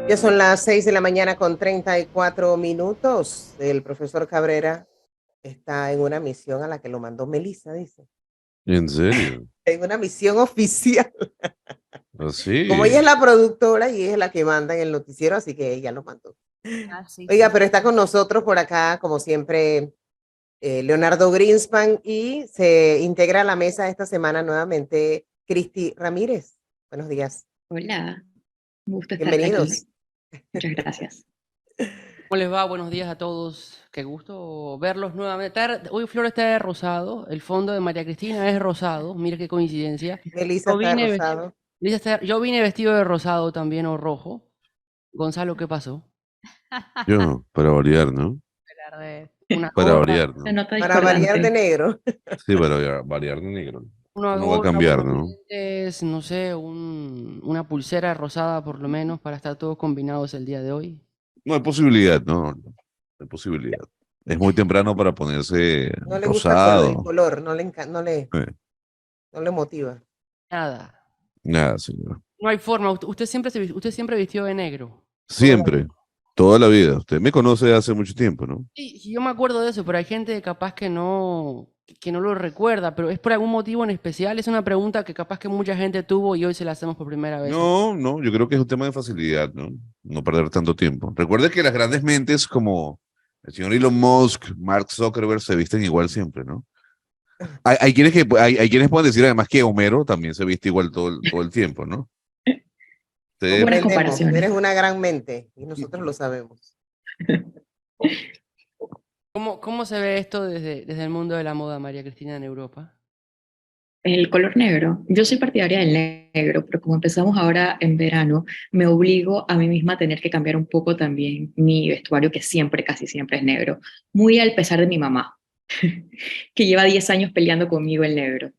Ya son las 6 de la mañana con 34 minutos. El profesor Cabrera está en una misión a la que lo mandó Melissa, dice. ¿En serio? En una misión oficial. Como ella Así. es la productora y ella es la que manda en el noticiero, así que ella lo mandó. Sí, Oiga, sí. pero está con nosotros por acá, como siempre, Leonardo Greenspan, y se integra a la mesa esta semana nuevamente Cristi Ramírez. Buenos días. Hola, un gusto estar aquí. Bienvenidos. Muchas gracias. ¿Cómo les va? Buenos días a todos. Qué gusto verlos nuevamente. Hoy Flor está de rosado, el fondo de María Cristina es rosado, mira qué coincidencia. Melissa está de rosado. Yo vine vestido de rosado también o rojo. Gonzalo, ¿qué pasó? Yo, para variar, ¿no? Una Para gorra, variar, Se ¿no? nota Para variar de discordante. negro. Sí, para variar de negro. una No va a gorra, cambiar, unos ¿no? lentes, no sé, una pulsera rosada por lo menos para estar todos combinados el día de hoy. No hay posibilidad, no. No hay posibilidad. Es muy temprano para ponerse No le gusta el rosado. color, Eh, no le motiva. Nada. nada, señor. No hay forma. Usted siempre vistió de negro. Siempre, toda la vida. Usted me conoce hace mucho tiempo, ¿no? Sí, sí, yo me acuerdo de eso, pero hay gente capaz que no lo recuerda, pero es por algún motivo en especial. Es una pregunta que capaz que mucha gente tuvo y hoy se la hacemos por primera vez. No, no, yo creo que es un tema de facilidad, ¿no? No perder tanto tiempo. Recuerde que las grandes mentes como el señor Elon Musk, Mark Zuckerberg se visten igual siempre, ¿no? Hay quienes pueden decir además que Homero también se viste igual todo el tiempo, ¿no? Usted- Buenas Entendemos, comparaciones. eres una gran mente y nosotros lo sabemos. ¿Cómo se ve esto desde el mundo de la moda, María Cristina, en Europa? El color negro. Yo soy partidaria del negro, pero como empezamos ahora en verano, me obligo a mí misma a tener que cambiar un poco también mi vestuario, que siempre, casi siempre es negro. Muy al pesar de mi mamá, que lleva 10 años peleando conmigo el negro.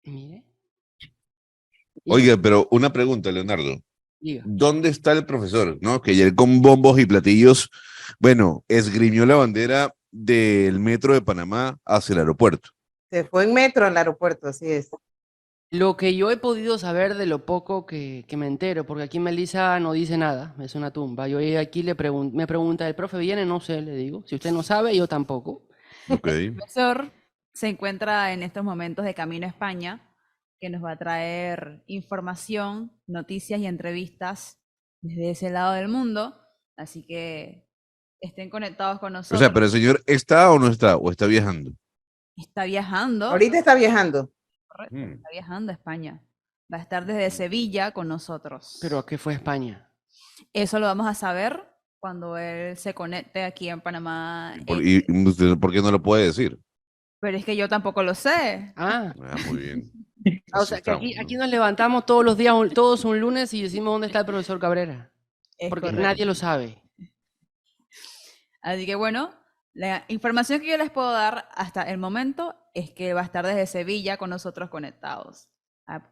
Mire. Oiga, pero una pregunta, Leonardo. Diga. ¿Dónde está el profesor? ¿No? Que ayer con bombos y platillos, bueno, esgrimió la bandera del metro de Panamá hacia el aeropuerto. Se fue en metro al aeropuerto, así es. Lo que yo he podido saber de lo poco que me entero, porque aquí Melissa no dice nada, es una tumba. Yo aquí me pregunta, ¿el profe viene? No sé, le digo. Si usted no sabe, yo tampoco. Ok. El profesor se encuentra en estos momentos de camino a España, que nos va a traer información, noticias y entrevistas desde ese lado del mundo. Así que estén conectados con O nosotros. sea, pero el señor está o no está, o está viajando. Está viajando. Ahorita está viajando. Correcto, está viajando a España. Va a estar desde Sevilla con nosotros. ¿Pero a qué fue a España? Eso lo vamos a saber cuando él se conecte aquí en Panamá. ¿Y usted por qué no lo puede decir? Pero es que yo tampoco lo sé. Ah, Muy bien. o Así sea, que estamos, aquí ¿no? nos levantamos todos los días, todos un lunes y decimos dónde está el profesor Cabrera. Es Porque correcto. nadie lo sabe. Así que bueno, la información que yo les puedo dar hasta el momento es que va a estar desde Sevilla con nosotros conectados.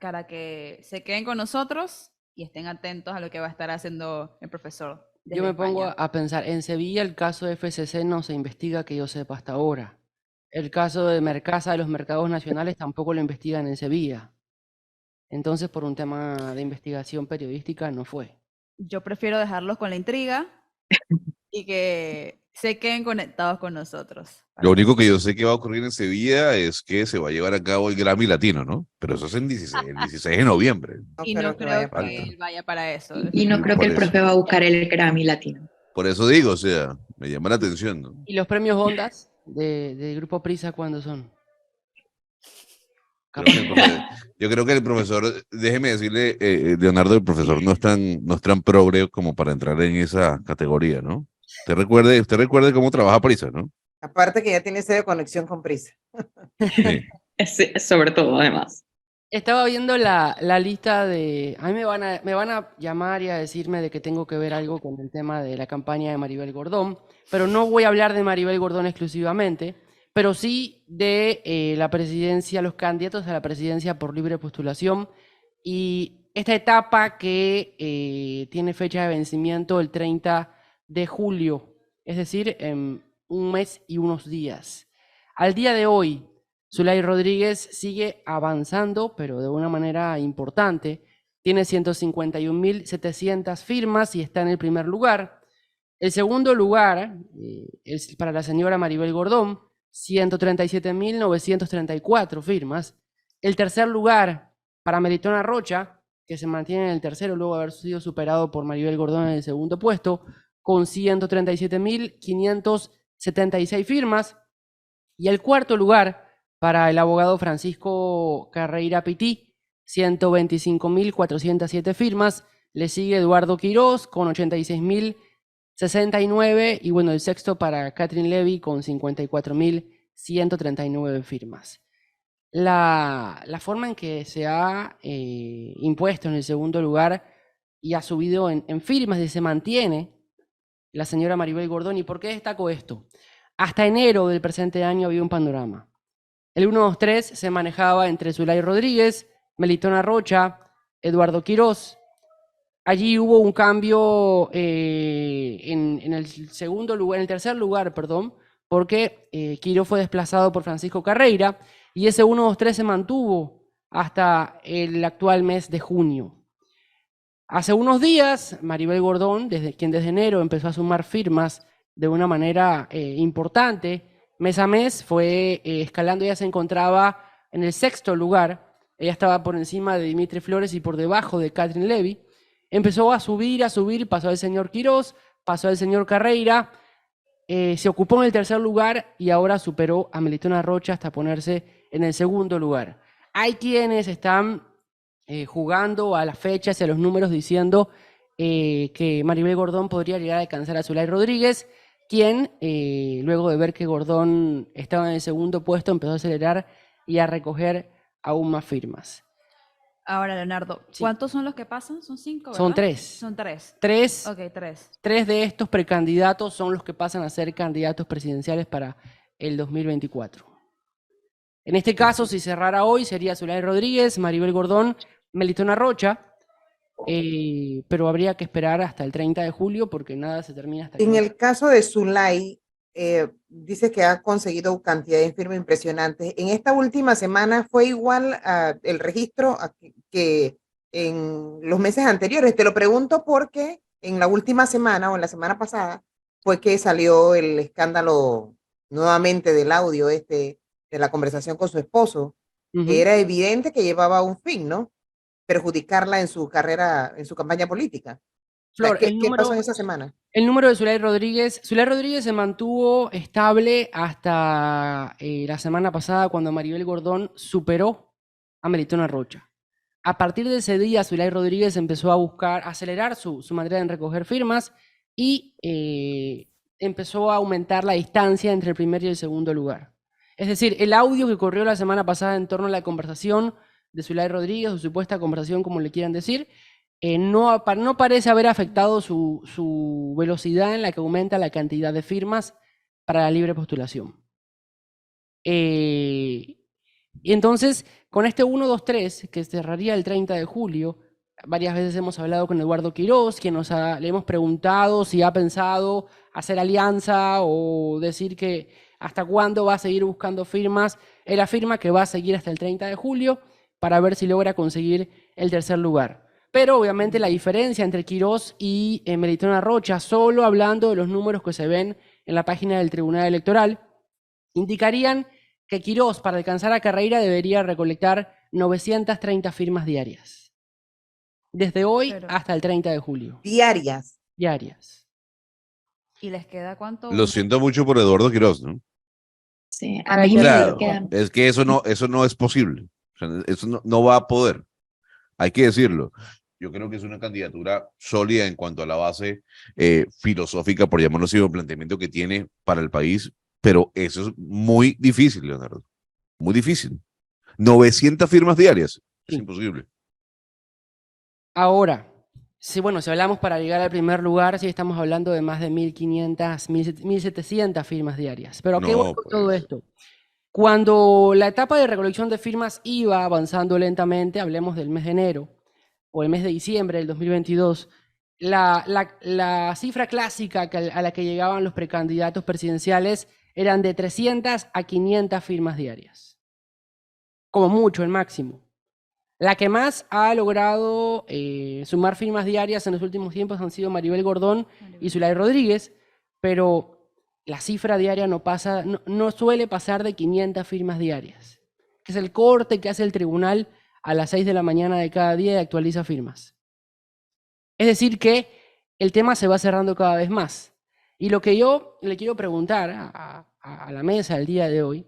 Para que se queden con nosotros y estén atentos a lo que va a estar haciendo el profesor. Yo me pongo a pensar, en Sevilla el caso de FCC no se investiga que yo sepa hasta ahora. El caso de Mercasa de los mercados nacionales tampoco lo investigan en Sevilla. Entonces, por un tema de investigación periodística, no fue. Yo prefiero dejarlos con la intriga y que se queden conectados con nosotros. Lo único que yo sé que va a ocurrir en Sevilla es que se va a llevar a cabo el Grammy Latino, ¿no? Pero eso es el 16 de noviembre. Y creo no que vaya creo para que allá. él vaya para eso. Y no creo que el Por eso. profe va a buscar el Grammy latino. Por eso digo, o sea, me llama la atención, ¿no? ¿Y los premios Ondas de Grupo Prisa cuándo son? Yo creo que el profesor, déjeme decirle, Leonardo, el profesor no es tan progre como para entrar en esa categoría, ¿no? Usted recuerde cómo trabaja Prisa, ¿no? Aparte que ya tiene sede de conexión con Prisa. Sí. Sí, sobre todo, además. Estaba viendo la lista de... A mí me van a llamar y a decirme de que tengo que ver algo con el tema de la campaña de Maribel Gordón, pero no voy a hablar de Maribel Gordón exclusivamente, pero sí de la presidencia, los candidatos a la presidencia por libre postulación y esta etapa que tiene fecha de vencimiento el 30 de julio, es decir, en un mes y unos días. Al día de hoy, Zulay Rodríguez sigue avanzando, pero de una manera importante, tiene 151.700 firmas y está en el primer lugar. El segundo lugar es para la señora Maribel Gordón, 137.934 firmas. El tercer lugar para Melitona Rocha, que se mantiene en el tercero luego de haber sido superado por Maribel Gordón en el segundo puesto, con 137.576 firmas. Y el cuarto lugar para el abogado Francisco Carreira Pití, 125.407 firmas. Le sigue Eduardo Quirós con 86.069 y bueno, el sexto para Catherine Levy con 54.139 firmas. La forma en que se ha impuesto en el segundo lugar y ha subido en firmas y se mantiene la señora Maribel Gordón. ¿Y por qué destaco esto? Hasta enero del presente año había un panorama. El 1, 2, 3 se manejaba entre Zulay Rodríguez, Melitona Rocha, Eduardo Quirós. Allí hubo un cambio en el tercer lugar, perdón, porque Quirós fue desplazado por Francisco Carreira y ese 1, 2, 3 se mantuvo hasta el actual mes de junio. Hace unos días, Maribel Gordón, quien desde enero empezó a sumar firmas de una manera importante, mes a mes fue escalando, ya se encontraba en el sexto lugar, ella estaba por encima de Dimitri Flores y por debajo de Catherine Levy. Empezó a subir, pasó al señor Quirós, pasó al señor Carreira, se ocupó en el tercer lugar y ahora superó a Melitona Rocha hasta ponerse en el segundo lugar. Hay quienes están jugando a las fechas y a los números diciendo que Maribel Gordón podría llegar a alcanzar a Zulay Rodríguez, quien luego de ver que Gordón estaba en el segundo puesto empezó a acelerar y a recoger aún más firmas. Ahora, Leonardo, Sí. ¿cuántos son los que pasan? Son 5, ¿verdad? Son 3. Son 3. Tres Ok, 3. de estos precandidatos son los que pasan a ser candidatos presidenciales para el 2024. En este caso, si cerrara hoy, sería Zulay Rodríguez, Maribel Gordón, Melitona Rocha, pero habría que esperar hasta el 30 de julio porque nada se termina hasta En que... el caso de Zulay, dice que ha conseguido cantidad de firmas impresionantes. En esta última semana fue igual el registro que en los meses anteriores. Te lo pregunto porque en la última semana o en la semana pasada fue que salió el escándalo nuevamente del audio de la conversación con su esposo, que era evidente que llevaba un fin, ¿no? Perjudicarla en su carrera, en su campaña política. Flor, ¿Qué pasó en esa semana? El número de Zulay Rodríguez se mantuvo estable hasta la semana pasada cuando Maribel Gordón superó a Melitona Rocha. A partir de ese día, Zulay Rodríguez empezó a acelerar su manera de recoger firmas y empezó a aumentar la distancia entre el primer y el segundo lugar. Es decir, el audio que corrió la semana pasada en torno a la conversación de Zulay Rodríguez, o supuesta conversación, como le quieran decir, no parece haber afectado su velocidad en la que aumenta la cantidad de firmas para la libre postulación. Y entonces, con este 1, 2, 3, que cerraría el 30 de julio, varias veces hemos hablado con Eduardo Quirós, quien le hemos preguntado si ha pensado hacer alianza o decir que hasta cuándo va a seguir buscando firmas. Él afirma que va a seguir hasta el 30 de julio para ver si logra conseguir el tercer lugar. Pero obviamente la diferencia entre Quirós y Melitona Rocha, solo hablando de los números que se ven en la página del Tribunal Electoral, indicarían que Quirós, para alcanzar a Carreira, debería recolectar 930 firmas diarias. Desde hoy hasta el 30 de julio. Diarias. Diarias. ¿Y les queda cuánto? Lo siento mucho por Eduardo Quirós, ¿no? Sí, a mí me Claro, quedan... es que eso no es posible. O sea, eso no va a poder. Hay que decirlo. Yo creo que es una candidatura sólida en cuanto a la base filosófica, por llamarlo así, el planteamiento que tiene para el país, pero eso es muy difícil, Leonardo. Muy difícil. 900 firmas diarias. Es imposible. Ahora, si hablamos para llegar al primer lugar, sí estamos hablando de más de 1.500, 1.700 firmas diarias. Pero ¿a qué voy con todo esto? Cuando la etapa de recolección de firmas iba avanzando lentamente, hablemos del mes de enero o el mes de diciembre del 2022, la cifra clásica a la que llegaban los precandidatos presidenciales eran de 300 a 500 firmas diarias. Como mucho, el máximo. La que más ha logrado sumar firmas diarias en los últimos tiempos han sido Maribel Gordón y Zulay Rodríguez, pero la cifra diaria no suele pasar de 500 firmas diarias, que es el corte que hace el tribunal a las 6 de la mañana de cada día y actualiza firmas. Es decir que el tema se va cerrando cada vez más. Y lo que yo le quiero preguntar a la mesa el día de hoy,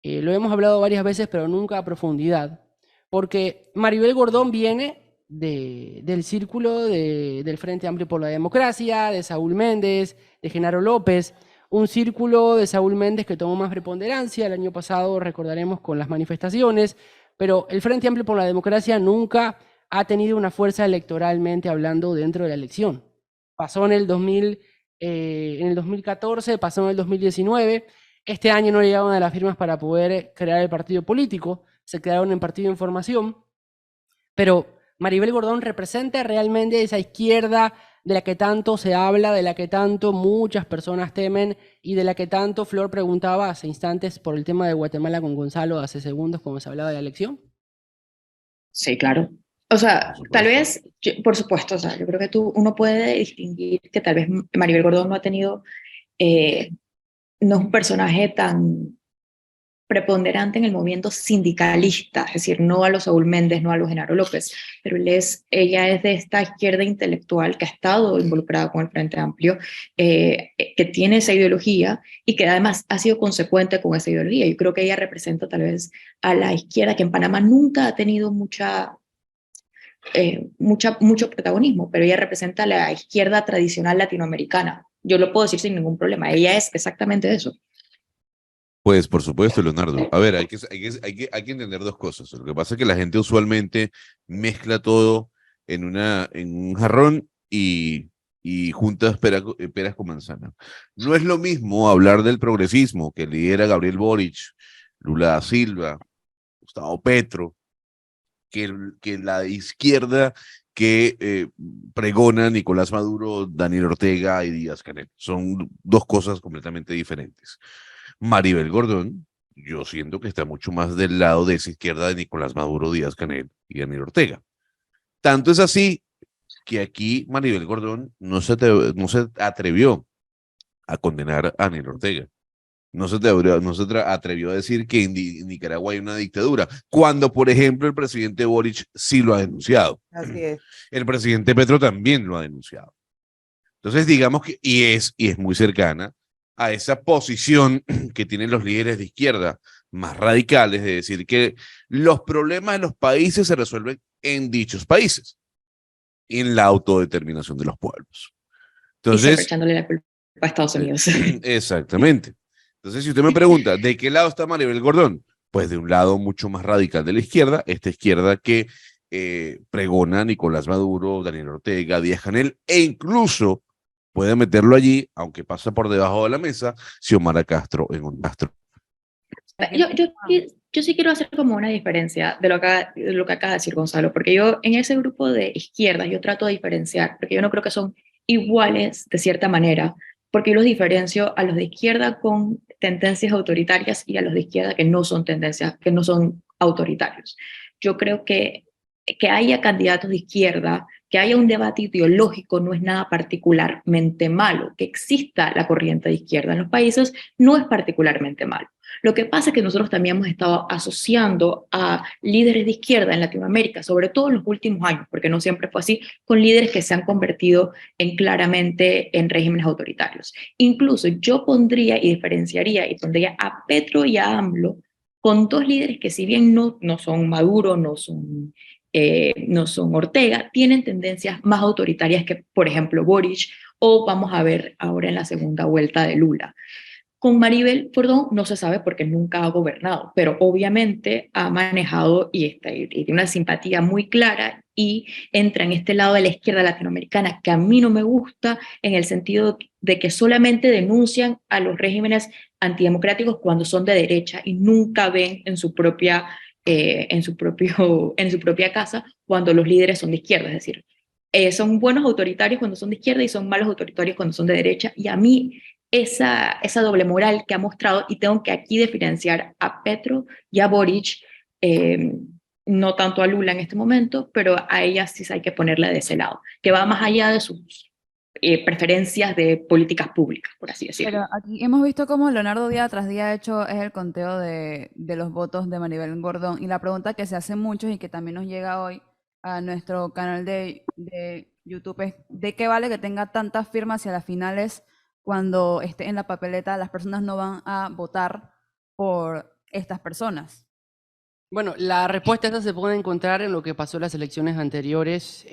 lo hemos hablado varias veces, pero nunca a profundidad, porque Maribel Gordón viene del círculo del Frente Amplio por la Democracia, de Saúl Méndez, de Genaro López, un círculo de Saúl Méndez que tomó más preponderancia el año pasado, recordaremos, con las manifestaciones, pero el Frente Amplio por la Democracia nunca ha tenido una fuerza electoralmente hablando dentro de la elección. Pasó en el 2014, pasó en el 2019, este año no llegaban a las firmas para poder crear el partido político, se quedaron en partido de información, pero Maribel Gordón representa realmente esa izquierda de la que tanto se habla, de la que tanto muchas personas temen y de la que tanto Flor preguntaba hace instantes por el tema de Guatemala con Gonzalo hace segundos cuando se hablaba de la elección. Sí, claro. O sea, tal vez, por supuesto, o sea, yo creo que uno puede distinguir que tal vez Maribel Gordón no ha tenido, no es un personaje tan preponderante en el movimiento sindicalista, es decir, no a los Saúl Méndez, no a los Genaro López, pero ella es de esta izquierda intelectual que ha estado involucrada con el Frente Amplio, que tiene esa ideología y que además ha sido consecuente con esa ideología. Yo creo que ella representa tal vez a la izquierda que en Panamá nunca ha tenido mucho protagonismo, pero ella representa a la izquierda tradicional latinoamericana. Yo lo puedo decir sin ningún problema, ella es exactamente eso. Pues por supuesto, Leonardo. A ver, hay que entender dos cosas. Lo que pasa es que la gente usualmente mezcla todo en un jarrón y junta peras con manzana. No es lo mismo hablar del progresismo que lidera Gabriel Boric, Lula da Silva, Gustavo Petro, que la izquierda que pregona Nicolás Maduro, Daniel Ortega y Díaz-Canel. Son dos cosas completamente diferentes. Maribel Gordón, yo siento que está mucho más del lado de esa izquierda de Nicolás Maduro, Díaz-Canel y Daniel Ortega. Tanto es así que aquí Maribel Gordón no se atrevió a condenar a Daniel Ortega. No se atrevió a decir que en Nicaragua hay una dictadura, cuando, por ejemplo, el presidente Boric sí lo ha denunciado. Así es. El presidente Petro también lo ha denunciado. Entonces, digamos que, y es muy cercana a esa posición que tienen los líderes de izquierda más radicales, de decir que los problemas de los países se resuelven en dichos países, en la autodeterminación de los pueblos. Entonces, y siempre echándole la culpa a Estados Unidos. Exactamente. Entonces, si usted me pregunta, ¿de qué lado está Maribel Gordón? Pues de un lado mucho más radical de la izquierda, esta izquierda que pregona Nicolás Maduro, Daniel Ortega, Díaz-Canel, e incluso puede meterlo allí, aunque pasa por debajo de la mesa, Xiomara Castro en un Castro. Yo sí quiero hacer como una diferencia de lo que acaba de decir Gonzalo, porque yo en ese grupo de izquierdas yo trato de diferenciar, porque yo no creo que son iguales de cierta manera, porque yo los diferencio a los de izquierda con tendencias autoritarias y a los de izquierda que no son autoritarios. Yo creo que haya candidatos de izquierda, que haya un debate ideológico no es nada particularmente malo. Que exista la corriente de izquierda en los países no es particularmente malo. Lo que pasa es que nosotros también hemos estado asociando a líderes de izquierda en Latinoamérica, sobre todo en los últimos años, porque no siempre fue así, con líderes que se han convertido claramente en regímenes autoritarios. Incluso yo pondría y diferenciaría y pondría a Petro y a AMLO con dos líderes que si bien no son Maduro, no son Ortega, tienen tendencias más autoritarias que, por ejemplo, Boric, o vamos a ver ahora en la segunda vuelta de Lula. Con Maribel Gordón no se sabe porque nunca ha gobernado, pero obviamente ha manejado y tiene una simpatía muy clara y entra en este lado de la izquierda latinoamericana que a mí no me gusta, en el sentido de que solamente denuncian a los regímenes antidemocráticos cuando son de derecha y nunca ven en su propia casa cuando los líderes son de izquierda, es decir, son buenos autoritarios cuando son de izquierda y son malos autoritarios cuando son de derecha, y a mí esa doble moral que ha mostrado, y tengo que aquí diferenciar a Petro y a Boric, no tanto a Lula en este momento, pero a ella sí hay que ponerla de ese lado, que va más allá de sus preferencias de políticas públicas, por así decirlo. Pero aquí hemos visto cómo Leonardo día tras día ha hecho es el conteo de los votos de Maribel Gordón. Y la pregunta que se hacen muchos y que también nos llega hoy a nuestro canal de YouTube es: ¿de qué vale que tenga tantas firmas si a las finales, cuando esté en la papeleta, las personas no van a votar por estas personas? Bueno, la respuesta a esta se puede encontrar en lo que pasó en las elecciones anteriores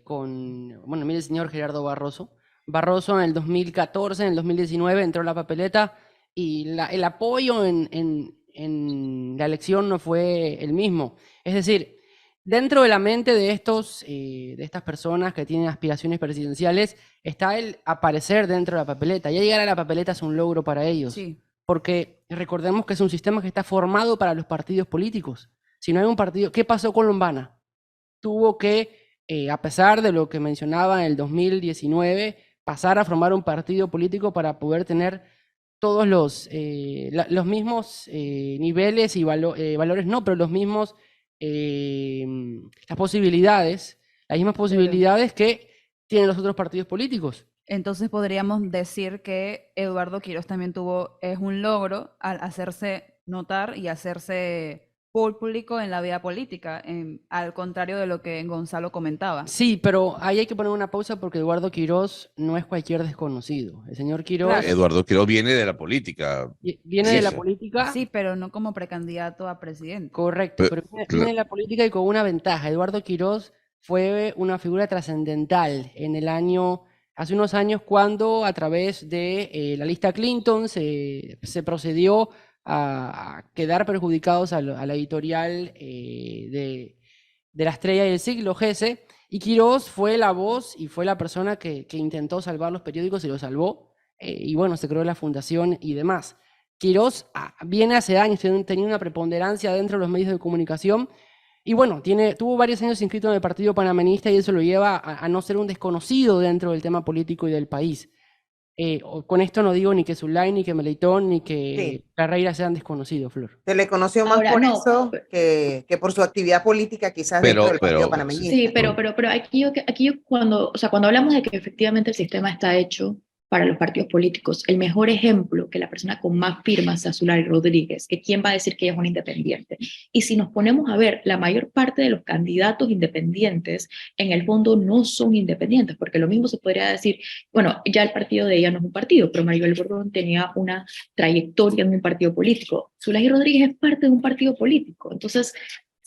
bueno, mire el señor Gerardo Barroso. Barroso en el 2014, en el 2019 entró a la papeleta y el apoyo en la elección no fue el mismo. Es decir, dentro de la mente de estas personas que tienen aspiraciones presidenciales está el aparecer dentro de la papeleta. Ya llegar a la papeleta es un logro para ellos. Sí. Porque recordemos que es un sistema que está formado para los partidos políticos. Si no hay un partido, ¿qué pasó con Lombana? Tuvo que, a pesar de lo que mencionaba en el 2019, pasar a formar un partido político para poder tener todos los mismos niveles y valores, no, pero los mismos, las mismas posibilidades que tienen los otros partidos políticos. Entonces podríamos decir que Eduardo Quiroz también es un logro al hacerse notar y hacerse público en la vida política, al contrario de lo que Gonzalo comentaba. Sí, pero ahí hay que poner una pausa porque Eduardo Quiroz no es cualquier desconocido. El señor Quiroz Claro. Eduardo Quiroz viene de la política. viene Sí, de la sí. política. Sí, pero no como precandidato a presidente. Correcto, pero viene de la política y con una ventaja. Eduardo Quiroz fue una figura trascendental hace unos años, cuando a través de la lista Clinton se procedió a quedar perjudicados a la editorial de la Estrella del Siglo, Gese, y Quiroz fue la voz y fue la persona que intentó salvar los periódicos y lo salvó, y bueno, se creó la fundación y demás. Quiroz viene hace años teniendo una preponderancia dentro de los medios de comunicación. Y bueno, tuvo varios años inscrito en el Partido Panameñista y eso lo lleva a no ser un desconocido dentro del tema político y del país. Con esto no digo ni que Zulay, ni que Meleitón, ni que Carreira sean desconocidos, Flor. Se le conoció más Ahora, por no, eso que por su actividad política quizás dentro del Partido Panameñista. Sí, pero aquí yo cuando hablamos de que efectivamente el sistema está hecho para los partidos políticos, el mejor ejemplo que la persona con más firmas es Zulay Rodríguez, que quién va a decir que ella es una independiente. Y si nos ponemos a ver, la mayor parte de los candidatos independientes en el fondo no son independientes, porque lo mismo se podría decir, bueno, ya el partido de ella no es un partido, pero Maribel Gordón tenía una trayectoria en un partido político. Zulay Rodríguez es parte de un partido político, entonces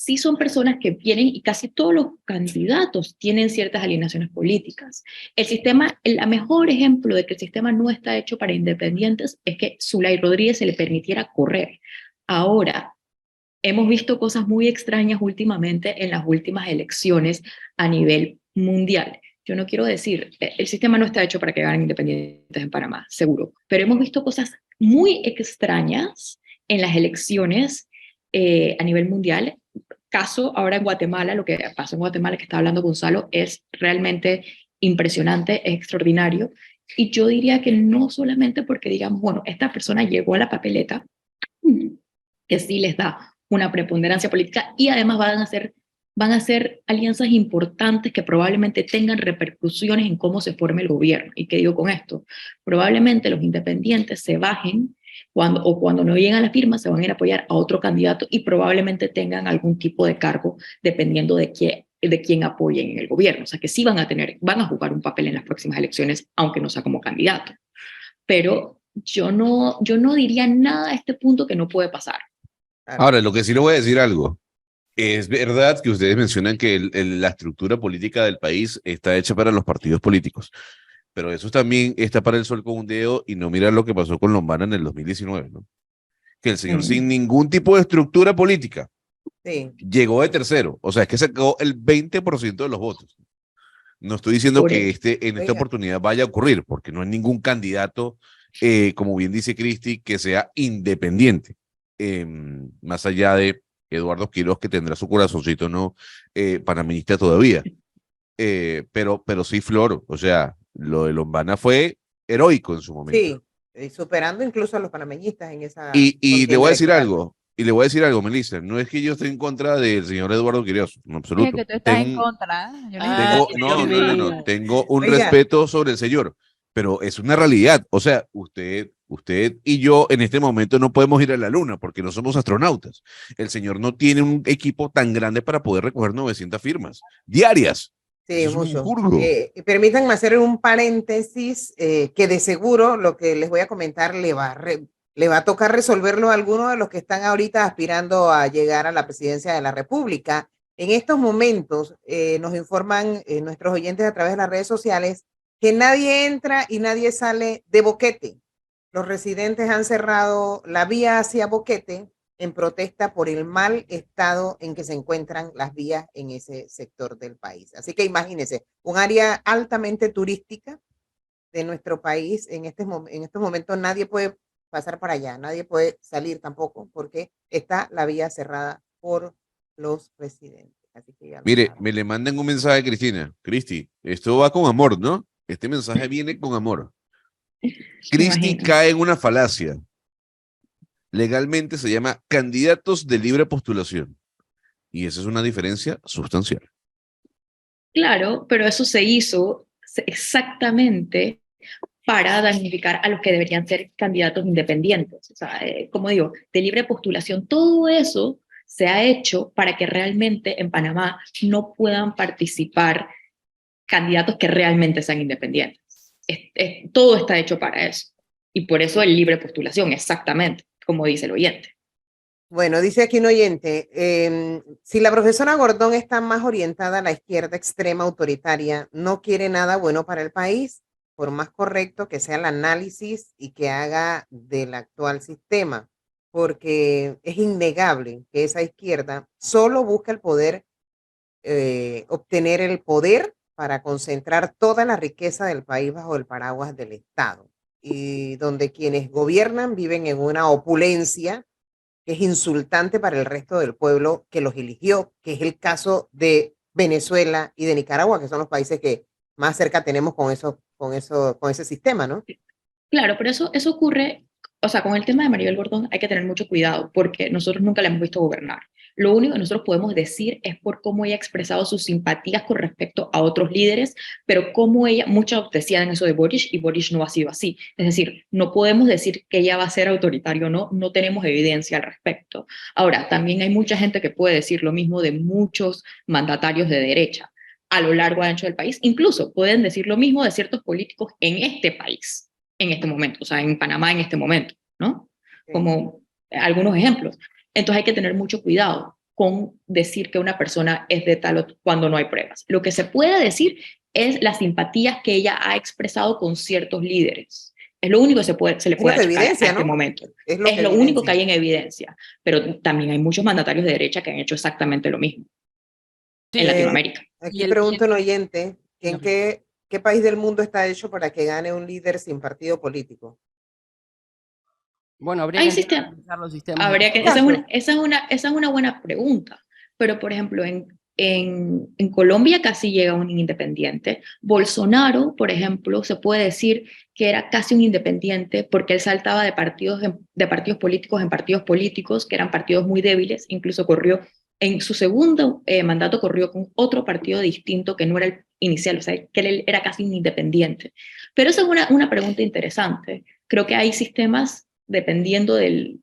sí son personas que vienen y casi todos los candidatos tienen ciertas alineaciones políticas. El mejor ejemplo de que el sistema no está hecho para independientes es que Zulay Rodríguez se le permitiera correr. Ahora, hemos visto cosas muy extrañas últimamente en las últimas elecciones a nivel mundial. Yo no quiero decir, el sistema no está hecho para que ganen independientes en Panamá, seguro, pero hemos visto cosas muy extrañas en las elecciones a nivel mundial. Caso ahora en Guatemala, lo que pasó en Guatemala que está hablando Gonzalo es realmente impresionante, es extraordinario, y yo diría que no solamente porque digamos, bueno, esta persona llegó a la papeleta, que sí les da una preponderancia política y además van a ser alianzas importantes que probablemente tengan repercusiones en cómo se forme el gobierno. ¿Y qué digo con esto? Probablemente los independientes se bajen cuando no llegan a la firma, se van a ir a apoyar a otro candidato y probablemente tengan algún tipo de cargo dependiendo de quién apoyen en el gobierno. O sea que sí van a jugar un papel en las próximas elecciones, aunque no sea como candidato. Pero yo no diría nada a este punto que no puede pasar. Ahora, lo que sí le voy a decir algo. Es verdad que ustedes mencionan que la estructura política del país está hecha para los partidos políticos, pero eso también está para el sol con un dedo y no mirar lo que pasó con Lombana en el 2019, ¿no? Que el señor sin ningún tipo de estructura política llegó de tercero, o sea, es que sacó el 20% de los votos. No estoy diciendo que en esta oportunidad vaya a ocurrir, porque no hay ningún candidato, como bien dice Cristi, que sea independiente, más allá de Eduardo Quiroz, que tendrá su corazoncito no panameñista todavía. Pero sí, Flor, o sea, lo de Lombana fue heroico en su momento. Sí, superando incluso a los panameñistas en esa... Y le voy a decir algo, y le voy a decir algo, Melissa, no es que yo esté en contra del señor Eduardo Quiroz, en Es absoluto. que tú estás en Tengo, contra. Yo no Ah, dije no, Dios no, no, no, mío. tengo un Oiga. respeto sobre el señor, pero es una realidad. O sea, usted y yo en este momento no podemos ir a la luna porque no somos astronautas. El señor no tiene un equipo tan grande para poder recoger 900 firmas diarias. Sí, Eso es un mucho. jurgo. Permítanme hacer un paréntesis que de seguro lo que les voy a comentar le va a tocar resolverlo a algunos de los que están ahorita aspirando a llegar a la presidencia de la República. En estos momentos nos informan nuestros oyentes a través de las redes sociales que nadie entra y nadie sale de Boquete. Los residentes han cerrado la vía hacia Boquete en protesta por el mal estado en que se encuentran las vías en ese sector del país. Así que imagínense, un área altamente turística de nuestro país, en estos momentos nadie puede pasar para allá, nadie puede salir tampoco, porque está la vía cerrada por los residentes. Así que ya lo Mire, saben. me le mandan un mensaje a Cristina. Cristi, esto va con amor, ¿no? Este mensaje viene con amor. Me Cristi imagino. cae en una falacia. Legalmente se llama candidatos de libre postulación. Y esa es una diferencia sustancial. Claro, pero eso se hizo exactamente para damnificar a los que deberían ser candidatos independientes. O sea, como digo, de libre postulación, todo eso se ha hecho para que realmente en Panamá no puedan participar candidatos que realmente sean independientes. Todo está hecho para eso. Y por eso el libre postulación, exactamente, como dice el oyente. Bueno, dice aquí un oyente, si la profesora Gordón está más orientada a la izquierda extrema autoritaria, no quiere nada bueno para el país, por más correcto que sea el análisis y que haga del actual sistema, porque es innegable que esa izquierda solo busca el poder, obtener el poder para concentrar toda la riqueza del país bajo el paraguas del Estado, y donde quienes gobiernan viven en una opulencia que es insultante para el resto del pueblo que los eligió, que es el caso de Venezuela y de Nicaragua, que son los países que más cerca tenemos con ese sistema, ¿no? Claro, pero eso ocurre, o sea, con el tema de Maribel Gordón hay que tener mucho cuidado porque nosotros nunca la hemos visto gobernar. Lo único que nosotros podemos decir es por cómo ella ha expresado sus simpatías con respecto a otros líderes, pero cómo ella, muchos decían eso de Boric y Boric no ha sido así. Es decir, no podemos decir que ella va a ser autoritaria o no, no tenemos evidencia al respecto. Ahora, también hay mucha gente que puede decir lo mismo de muchos mandatarios de derecha a lo largo y ancho del país. Incluso pueden decir lo mismo de ciertos políticos en este país en este momento, o sea, en Panamá en este momento, ¿no? Como algunos ejemplos. Entonces hay que tener mucho cuidado con decir que una persona es de tal o cuando no hay pruebas. Lo que se puede decir es las simpatías que ella ha expresado con ciertos líderes. Es lo único que se le puede achacar a este momento. Es lo único que hay en evidencia. Pero también hay muchos mandatarios de derecha que han hecho exactamente lo mismo en Latinoamérica. Aquí pregunto un oyente, ¿en qué país del mundo está hecho para que gane un líder sin partido político? Bueno, habría que analizar los sistemas. Esa es una buena pregunta. Pero, por ejemplo, en Colombia casi llega un independiente. Bolsonaro, por ejemplo, se puede decir que era casi un independiente porque él saltaba de partidos políticos en partidos políticos, que eran partidos muy débiles. Incluso corrió, en su segundo mandato corrió con otro partido distinto que no era el inicial, o sea, que él era casi un independiente. Pero esa es una pregunta interesante. Creo que hay sistemas dependiendo del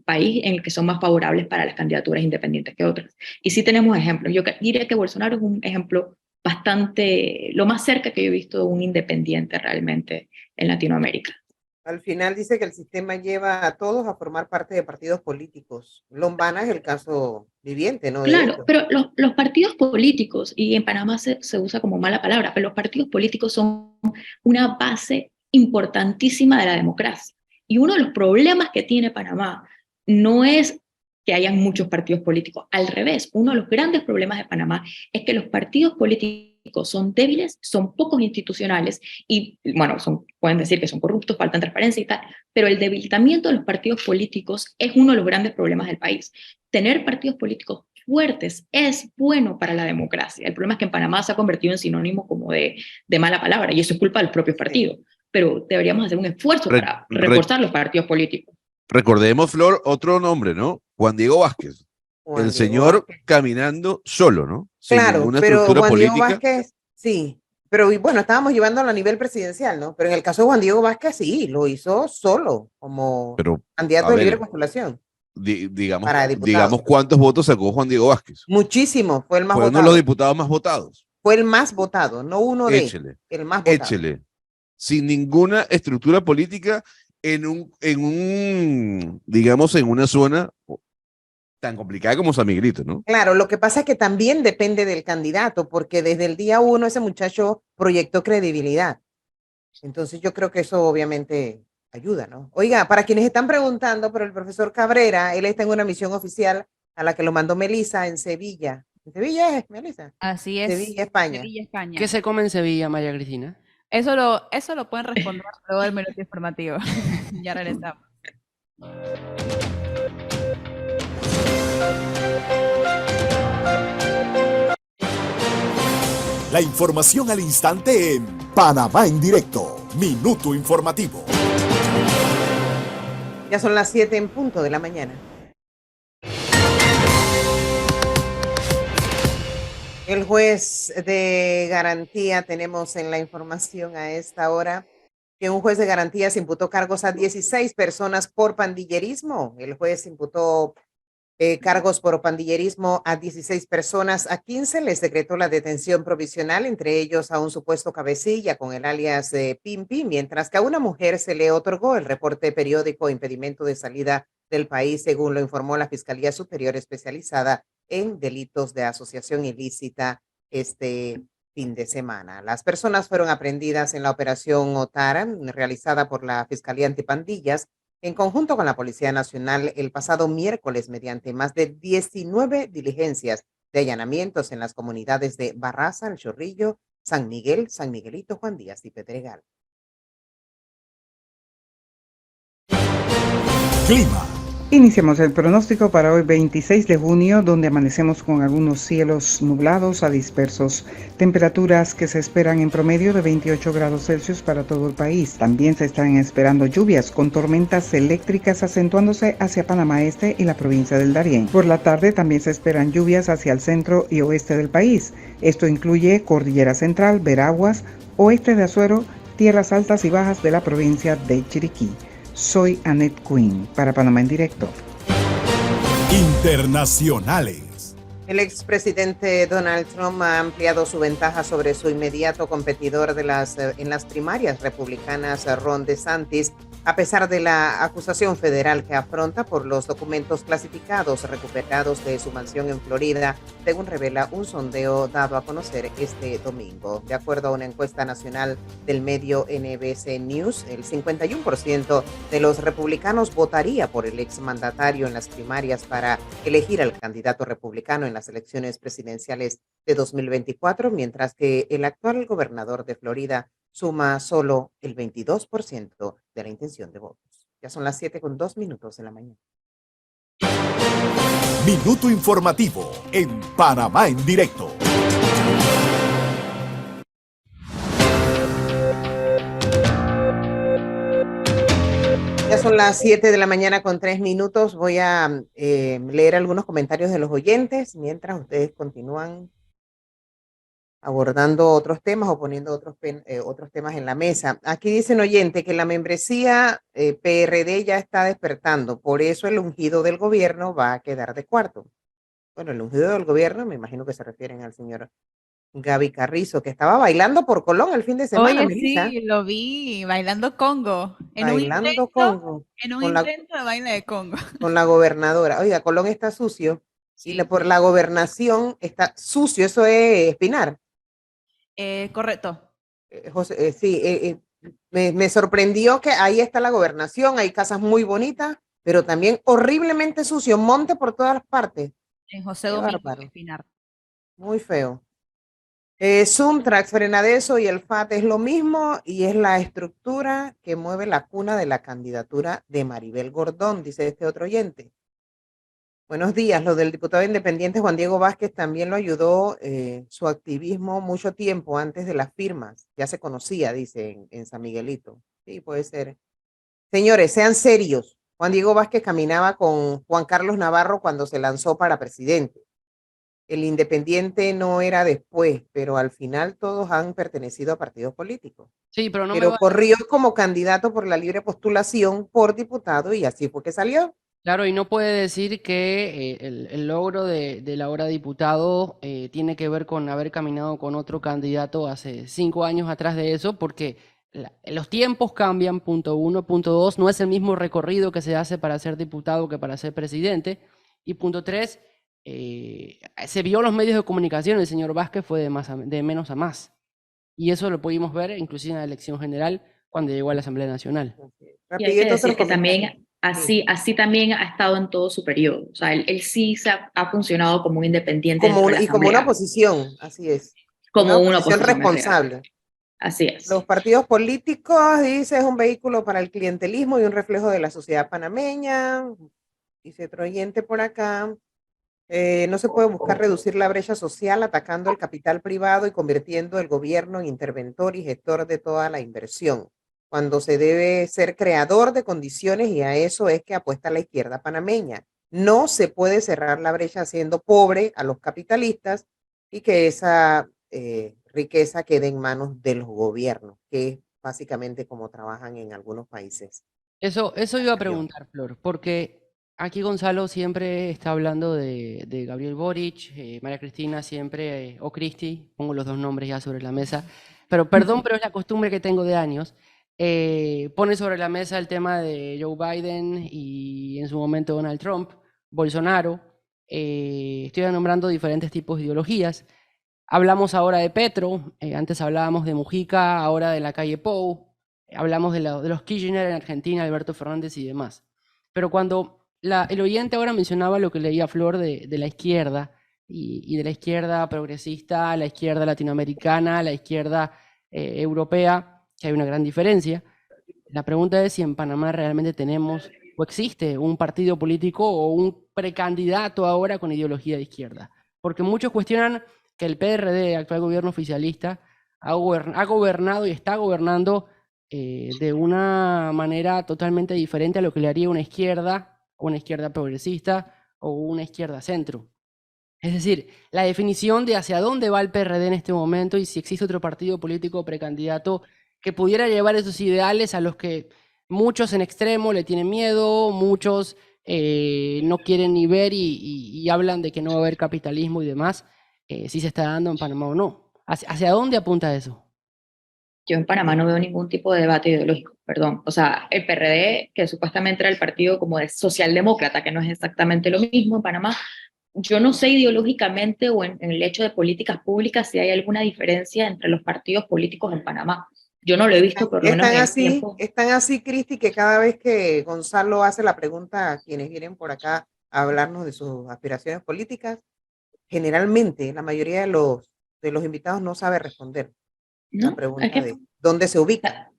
país en el que son más favorables para las candidaturas independientes que otras. Y sí tenemos ejemplos. Yo diría que Bolsonaro es un ejemplo bastante, lo más cerca que yo he visto de un independiente realmente en Latinoamérica. Al final dice que el sistema lleva a todos a formar parte de partidos políticos. Lombana es el caso viviente, ¿no? Claro, pero los partidos políticos, y en Panamá se usa como mala palabra, pero los partidos políticos son una base importantísima de la democracia. Y uno de los problemas que tiene Panamá no es que hayan muchos partidos políticos. Al revés, uno de los grandes problemas de Panamá es que los partidos políticos son débiles, son pocos institucionales y, bueno, pueden decir que son corruptos, faltan transparencia y tal, pero el debilitamiento de los partidos políticos es uno de los grandes problemas del país. Tener partidos políticos fuertes es bueno para la democracia. El problema es que en Panamá se ha convertido en sinónimo como de mala palabra y eso es culpa de los propios partidos. Pero deberíamos hacer un esfuerzo para reforzar los partidos políticos. Recordemos, Flor, otro nombre, ¿no? Juan Diego Vázquez, Juan el Diego señor Vázquez. caminando solo, ¿no? Sin Claro, ninguna pero estructura Juan Diego política. Vázquez, sí, pero y bueno, estábamos llevándolo a nivel presidencial, ¿no? Pero en el caso de Juan Diego Vázquez, sí, lo hizo solo, como Pero, candidato a de libre ver, postulación digamos, para digamos diputado. cuántos votos sacó Juan Diego Vázquez. Muchísimo, fue el más Fue uno de los votado. diputados más votados. Fue el más votado, no uno de, Échele, el más votado. échele. Sin ninguna estructura política digamos, en una zona tan complicada como San Miguelito, ¿no? Claro, lo que pasa es que también depende del candidato, porque desde el día uno ese muchacho proyectó credibilidad. Entonces yo creo que eso obviamente ayuda, ¿no? Oiga, para quienes están preguntando por el profesor Cabrera, él está en una misión oficial a la que lo mandó Melissa en Sevilla. ¿En Sevilla es, Melissa? Así es. Sevilla, España. Sevilla, España. ¿Qué se come en Sevilla, María Cristina? Eso lo pueden responder luego del minuto informativo. Ya regresamos. La información al instante en Panamá en directo. Minuto informativo. Ya son las 7 en punto de la mañana. El juez de garantía, tenemos en la información a esta hora, que un juez de garantía se imputó cargos a 16 personas por pandillerismo. El juez imputó cargos por pandillerismo a 16 personas. A 15 les decretó la detención provisional, entre ellos a un supuesto cabecilla con el alias Pimpi, mientras que a una mujer se le otorgó el reporte periódico impedimento de salida del país, según lo informó la Fiscalía Superior Especializada en Delitos de Asociación Ilícita este fin de semana. Las personas fueron aprehendidas en la operación Otara, realizada por la Fiscalía Antipandillas, en conjunto con la Policía Nacional el pasado miércoles mediante más de 19 diligencias de allanamientos en las comunidades de Barraza, El Chorrillo, San Miguel, San Miguelito, Juan Díaz y Pedregal. Clima. Iniciamos el pronóstico para hoy 26 de junio, donde amanecemos con algunos cielos nublados a dispersos, temperaturas que se esperan en promedio de 28 grados Celsius para todo el país. También se están esperando lluvias con tormentas eléctricas acentuándose hacia Panamá Este y la provincia del Darién. Por la tarde también se esperan lluvias hacia el centro y oeste del país. Esto incluye Cordillera Central, Veraguas, oeste de Azuero, tierras altas y bajas de la provincia de Chiriquí. Soy Annette Quinn para Panamá en directo. Internacionales. El expresidente Donald Trump ha ampliado su ventaja sobre su inmediato competidor en las primarias republicanas, Ron DeSantis, a pesar de la acusación federal que afronta por los documentos clasificados recuperados de su mansión en Florida, según revela un sondeo dado a conocer este domingo. De acuerdo a una encuesta nacional del medio NBC News, el 51% de los republicanos votaría por el exmandatario en las primarias para elegir al candidato republicano en las elecciones presidenciales de 2024, mientras que el actual gobernador de Florida suma solo el 22% de la intención de votos. Ya son las 7:02 de la mañana. Minuto informativo en Panamá en directo. Ya son las 7 de la mañana con 3 minutos. Voy a leer algunos comentarios de los oyentes mientras ustedes continúan abordando otros temas o poniendo otros temas en la mesa. Aquí dice un oyente que la membresía PRD ya está despertando, por eso el ungido del gobierno va a quedar de cuarto. Bueno, el ungido del gobierno, me imagino que se refieren al señor Gaby Carrizo, que estaba bailando por Colón el fin de semana, Oye, Melissa. sí, lo vi bailando congo. Bailando Congo En un con intento de baile de congo. con la gobernadora. Oiga, Colón está sucio y Sí. por la gobernación está sucio, eso es Espinar. Correcto. José, sí, me sorprendió que ahí está la gobernación, hay casas muy bonitas, pero también horriblemente sucio, monte por todas las partes. En José Qué Domingo bárbaro. Espinar. Muy feo. Suntrax, Frenadeso y el FAT es lo mismo y es la estructura que mueve la cuna de la candidatura de Maribel Gordón, dice este otro oyente. Buenos días, lo del diputado independiente Juan Diego Vázquez también lo ayudó su activismo mucho tiempo antes de las firmas. Ya se conocía, dice, en San Miguelito. Sí, puede ser. Señores, sean serios. Juan Diego Vázquez caminaba con Juan Carlos Navarro cuando se lanzó para presidente. El independiente no era después, pero al final todos han pertenecido a partidos políticos. Sí, pero no me Pero va. corrió como candidato por la libre postulación por diputado y así fue que salió. Claro, y no puede decir que el logro de la hora diputado tiene que ver con haber caminado con otro candidato hace 5 años atrás de eso, porque los tiempos cambian, punto uno. Punto dos, no es el mismo recorrido que se hace para ser diputado que para ser presidente. Y punto tres, se vio en los medios de comunicación, el señor Vázquez fue de menos a más. Y eso lo pudimos ver inclusive en la elección general cuando llegó a la Asamblea Nacional. Y hay que Rapidito otro decir que comentario. también así también ha estado en todo su periodo. O sea, él sí ha funcionado como un independiente dentro de la Y como una Asamblea, oposición, así es. como Una una oposición oposición es real. responsable. Así es. Los partidos políticos, dice, es un vehículo para el clientelismo y un reflejo de la sociedad panameña. Dice Troyente por acá. No se puede buscar reducir la brecha social atacando el capital privado y convirtiendo el gobierno en interventor y gestor de toda la inversión, cuando se debe ser creador de condiciones y a eso es que apuesta la izquierda panameña. No se puede cerrar la brecha haciendo pobre a los capitalistas y que esa riqueza quede en manos de los gobiernos, que es básicamente como trabajan en algunos países. Eso iba a preguntar, Flor, porque aquí Gonzalo siempre está hablando de Gabriel Boric, María Cristina siempre, o Cristi, pongo los dos nombres ya sobre la mesa, pero perdón, pero es la costumbre que tengo de años, pone sobre la mesa el tema de Joe Biden y en su momento Donald Trump, Bolsonaro, estoy nombrando diferentes tipos de ideologías. Hablamos ahora de Petro, antes hablábamos de Mujica, ahora de la calle Pou, hablamos de los Kirchner en Argentina, Alberto Fernández y demás. Pero cuando el oyente ahora mencionaba lo que leía Flor de la izquierda, y de la izquierda progresista, la izquierda latinoamericana, la izquierda europea, que hay una gran diferencia, la pregunta es si en Panamá realmente tenemos o existe un partido político o un precandidato ahora con ideología de izquierda. Porque muchos cuestionan que el PRD, actual gobierno oficialista, ha gobernado y está gobernando de una manera totalmente diferente a lo que le haría una izquierda progresista o una izquierda centro. Es decir, la definición de hacia dónde va el PRD en este momento y si existe otro partido político precandidato que pudiera llevar esos ideales a los que muchos en extremo le tienen miedo, muchos no quieren ni ver y hablan de que no va a haber capitalismo y demás, si se está dando en Panamá o no. ¿Hacia dónde apunta eso? Yo en Panamá no veo ningún tipo de debate ideológico, perdón. O sea, el PRD, que supuestamente era el partido como de socialdemócrata, que no es exactamente lo mismo en Panamá, yo no sé ideológicamente o en el hecho de políticas públicas si hay alguna diferencia entre los partidos políticos en Panamá. Yo no lo he visto, por lo menos en el tiempo. Están así, Cristi, que cada vez que Gonzalo hace la pregunta a quienes vienen por acá a hablarnos de sus aspiraciones políticas, generalmente la mayoría de los invitados no sabe responder la pregunta de dónde se ubica.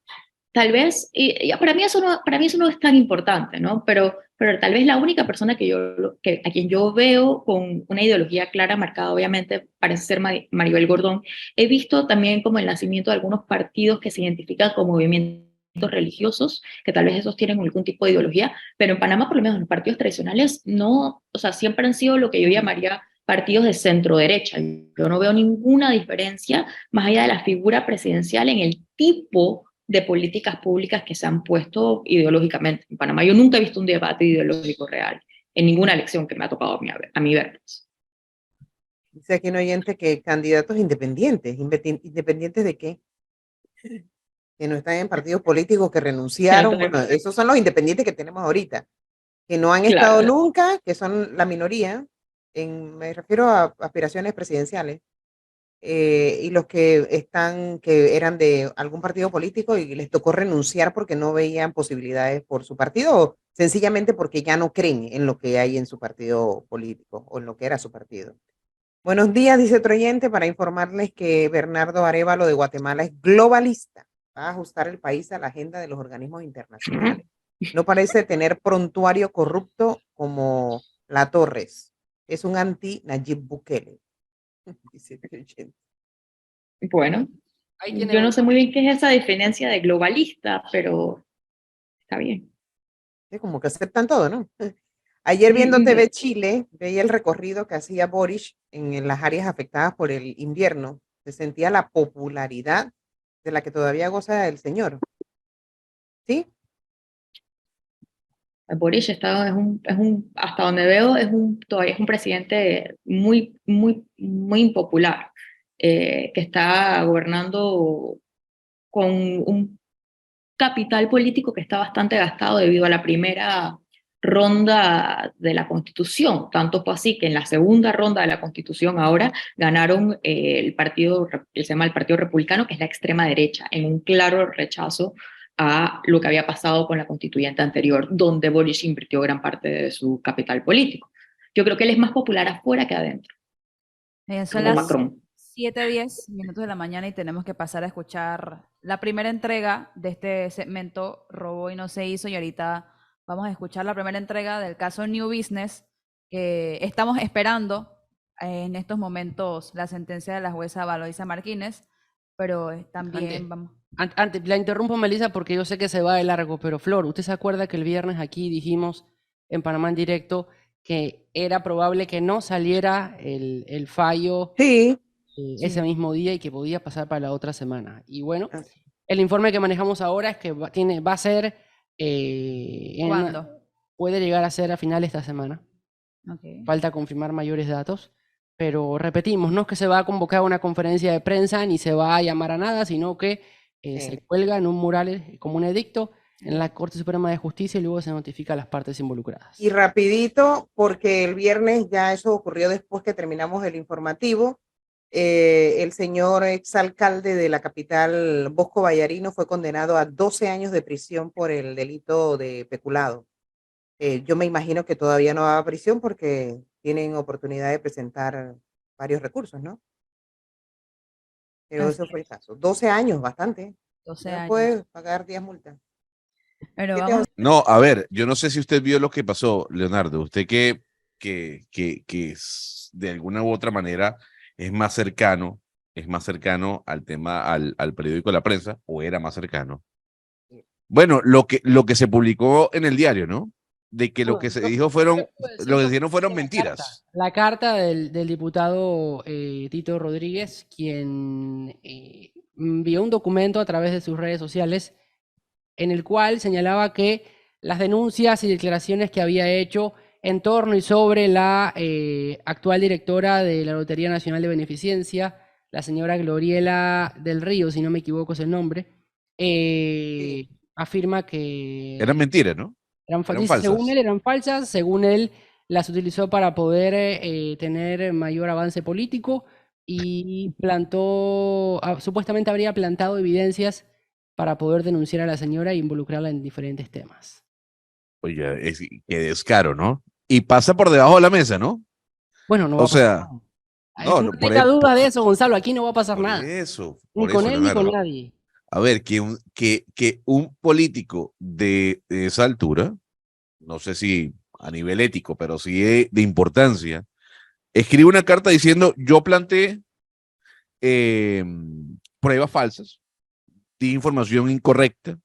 Tal vez, y para mí eso no es tan importante, ¿no? Pero tal vez la única persona a quien yo veo con una ideología clara, marcada obviamente, parece ser Maribel Gordón. He visto también como el nacimiento de algunos partidos que se identifican como movimientos religiosos, que tal vez esos tienen algún tipo de ideología, pero en Panamá por lo menos los partidos tradicionales no, o sea, siempre han sido lo que yo llamaría partidos de centro derecha. Yo no veo ninguna diferencia más allá de la figura presidencial en el tipo de políticas públicas que se han puesto ideológicamente en Panamá. Yo nunca he visto un debate ideológico real en ninguna elección que me ha tocado a mí ver. Dice aquí un oyente que candidatos independientes. ¿Independientes de qué? Que no están en partidos políticos, que renunciaron. Bueno, esos son los independientes que tenemos ahorita, que no han estado nunca, que son la minoría, me refiero a aspiraciones presidenciales. Y los que eran de algún partido político y les tocó renunciar porque no veían posibilidades por su partido o sencillamente porque ya no creen en lo que hay en su partido político o en lo que era su partido. Buenos días, dice Troyente, para informarles que Bernardo Arévalo de Guatemala es globalista. Va a ajustar el país a la agenda de los organismos internacionales. No parece tener prontuario corrupto como La Torres. Es un anti-Nayib Bukele. Bueno, yo no sé muy bien qué es esa diferencia de globalista, pero está bien. Sí, como que aceptan todo, ¿no? Ayer viendo Mm, TV Chile, veía el recorrido que hacía Boris en las áreas afectadas por el invierno. Se sentía la popularidad de la que todavía goza el señor, ¿sí? Boris hasta donde veo, todavía es un presidente muy impopular, que está gobernando con un capital político que está bastante gastado debido a la primera ronda de la Constitución. Tanto fue así que en la segunda ronda de la Constitución ahora ganaron el partido, que se llama el Partido Republicano, que es la extrema derecha, en un claro rechazo a lo que había pasado con la constituyente anterior, donde Boris invirtió gran parte de su capital político. Yo creo que él es más popular afuera que adentro, Son como las Macron. 7:10 de la mañana y tenemos que pasar a escuchar la primera entrega de este segmento Robó y no se hizo, y ahorita vamos a escuchar la primera entrega del caso New Business, que estamos esperando en estos momentos la sentencia de la jueza Valoisa Martínez, pero también Antes, vamos. antes, la interrumpo, Melissa, porque yo sé que se va de largo, pero Flor, ¿usted se acuerda que el viernes aquí dijimos en Panamá en directo que era probable que no saliera el fallo Sí, ese sí. mismo día y que podía pasar para la otra semana? Y bueno, Así. el informe que manejamos ahora es que va a ser, ¿Cuándo? puede llegar a ser a final de esta semana. Okay. Falta confirmar mayores datos, pero repetimos, no es que se va a convocar una conferencia de prensa ni se va a llamar a nada, sino que se cuelga en un mural como un edicto en la Corte Suprema de Justicia y luego se notifica a las partes involucradas. Y rapidito, porque el viernes ya eso ocurrió después que terminamos el informativo. El señor exalcalde de la capital, Bosco Vallarino, fue condenado a 12 años de prisión por el delito de peculado. Yo me imagino que todavía no va a prisión porque tienen oportunidad de presentar varios recursos, ¿no? Pero Así eso fue el es, caso. 12 años, bastante. 12 Ya no años. puede pagar 10 multas. Pero ¿Qué te vamos, No, a ver, yo no sé si usted vio lo que pasó, Leonardo. Usted de alguna u otra manera es más cercano al tema, al periódico de la prensa, o era más cercano. Bueno, lo que se publicó en el diario, ¿no? De que lo que se dijo lo que dijeron fueron mentiras. La carta del diputado Tito Rodríguez, quien envió un documento a través de sus redes sociales en el cual señalaba que las denuncias y declaraciones que había hecho en torno y sobre la actual directora de la Lotería Nacional de Beneficencia, la señora Gloriela del Río, si no me equivoco es el nombre, Sí. afirma que Eran mentiras, ¿no? Eran dice, según él falsas. eran falsas, según él las utilizó para poder tener mayor avance político y supuestamente habría plantado evidencias para poder denunciar a la señora e involucrarla en diferentes temas. Oye, qué descaro, ¿no? Y pasa por debajo de la mesa, ¿no? Bueno, no va O a pasar sea, nada. no, Que no no, tenga duda de eso, Gonzalo, aquí no va a pasar nada. Ni por con eso, él ni con Leonardo. nadie. A ver, que un político de esa altura, no sé si a nivel ético, pero sí de importancia, escribe una carta diciendo, yo planteé eh, pruebas falsas, di información incorrecta,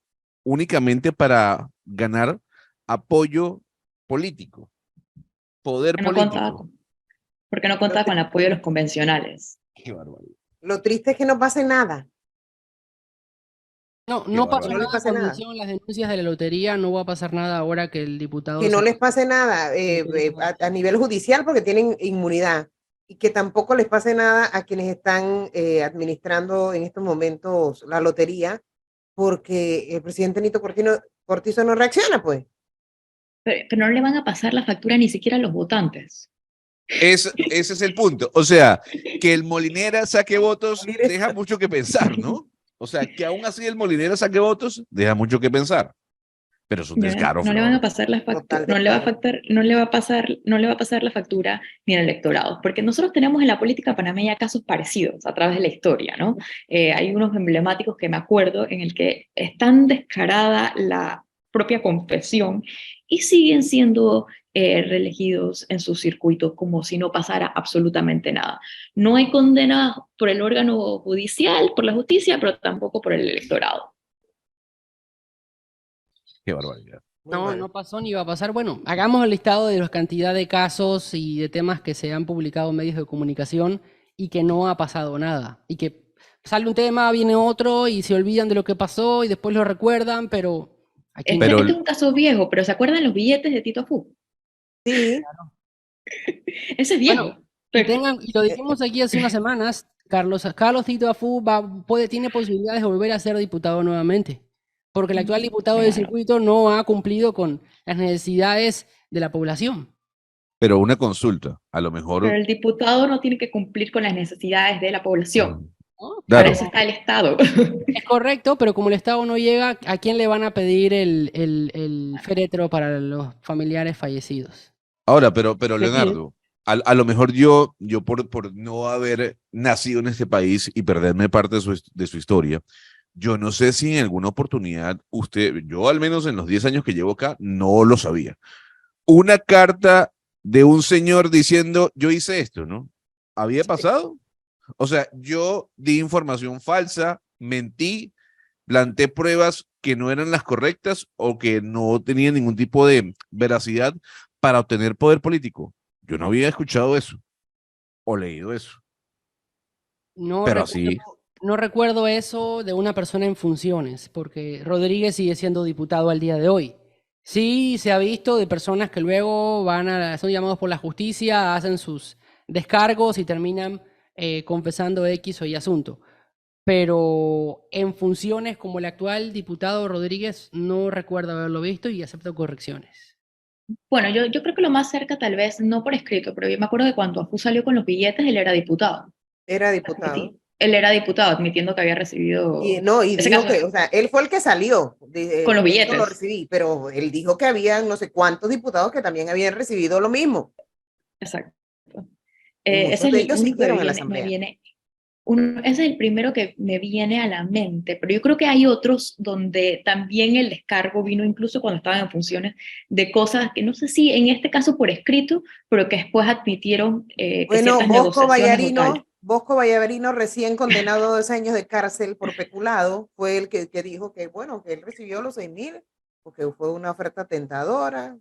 únicamente para ganar apoyo político, poder No contaba político. con, porque no Lo, contaba con tri- el apoyo de los convencionales. Qué barbaridad. lo triste es que no pase nada, No, Qué no que pasó no les barbaridad. nada pase con nada, mención a las denuncias de la lotería, no va a pasar nada ahora que el diputado que no se... les pase nada a nivel judicial porque tienen inmunidad y que tampoco les pase nada a quienes están administrando en estos momentos la lotería porque el presidente Nito Cortizo no reacciona, pues. Pero no le van a pasar la factura ni siquiera a los votantes. Ese es el punto. O sea, que el Molinera saque votos Salir deja esto. mucho que pensar, ¿no? O sea, que aún así el Molinera saque votos deja mucho que pensar. Pero es un descaro, No le van a Flor. pasar la factura, Total descaro. no le va a pasar la factura ni al electorado, porque nosotros tenemos en la política panameña casos parecidos a través de la historia, ¿no? Hay unos emblemáticos que me acuerdo en el que es tan descarada la propia confesión y siguen siendo reelegidos en sus circuitos como si no pasara absolutamente nada. No hay condena por el órgano judicial, por la justicia, pero tampoco por el electorado. Qué barbaridad. Muy No, mal. no pasó ni va a pasar. Bueno, hagamos el listado de la cantidad de casos y de temas que se han publicado en medios de comunicación y que no ha pasado nada. Y que sale un tema, viene otro y se olvidan de lo que pasó y después lo recuerdan, pero aquí no. Pero Este es un caso viejo, pero ¿se acuerdan los billetes de Tito Fu? Sí, Ese es Bueno, viejo. y Pero, tengan, y lo eh, dijimos aquí hace unas semanas, Carlos Tito Afú tiene posibilidades de volver a ser diputado nuevamente, porque el actual diputado del claro. circuito no ha cumplido con las necesidades de la población. Pero una consulta, a lo Pero mejor, el diputado no tiene que cumplir con las necesidades de la población. ¿No? Para claro, eso está el Estado. Es correcto, pero como el Estado no llega, ¿a quién le van a pedir el féretro para los familiares fallecidos? ahora, pero Le pide. Leonardo, a lo mejor yo por no haber nacido en este país y perderme parte de su historia, yo no sé si en alguna oportunidad usted, yo al menos en los 10 años que llevo acá, no lo sabía. Una carta de un señor diciendo, yo hice esto, ¿no? ¿Había pasado? O sea, yo di información falsa, mentí, planté pruebas que no eran las correctas o que no tenían ningún tipo de veracidad para obtener poder político. Yo no había escuchado eso o leído eso, No pero recuerdo, así, no recuerdo eso de una persona en funciones, porque Rodríguez sigue siendo diputado al día de hoy. Sí, se ha visto de personas que luego son llamados por la justicia, hacen sus descargos y terminan confesando X o Y asunto. Pero en funciones como el actual diputado Rodríguez, no recuerdo haberlo visto y acepto correcciones. Bueno, yo creo que lo más cerca tal vez, no por escrito, pero yo me acuerdo que cuando Afu salió con los billetes, él era diputado. era diputado. Él era diputado, admitiendo que había Y recibido no, y ese dijo caso que, o sea, él fue el que salió, con los yo no lo billetes. recibí, pero él dijo que había no sé cuántos diputados que también habían recibido lo mismo, Exacto. y Ese muchos es de el ellos único que siguieron en la me asamblea. viene, ese es el primero que me viene a la mente, pero yo creo que hay otros donde también el descargo vino incluso cuando estaban en funciones de cosas que no sé si en este caso por escrito, pero que después admitieron que Bueno, ciertas negociaciones o tal. Bosco Vallarino, recién condenado a 2 años de cárcel por peculado, fue el que dijo que, bueno, que él recibió los 6.000, porque fue una oferta tentadora.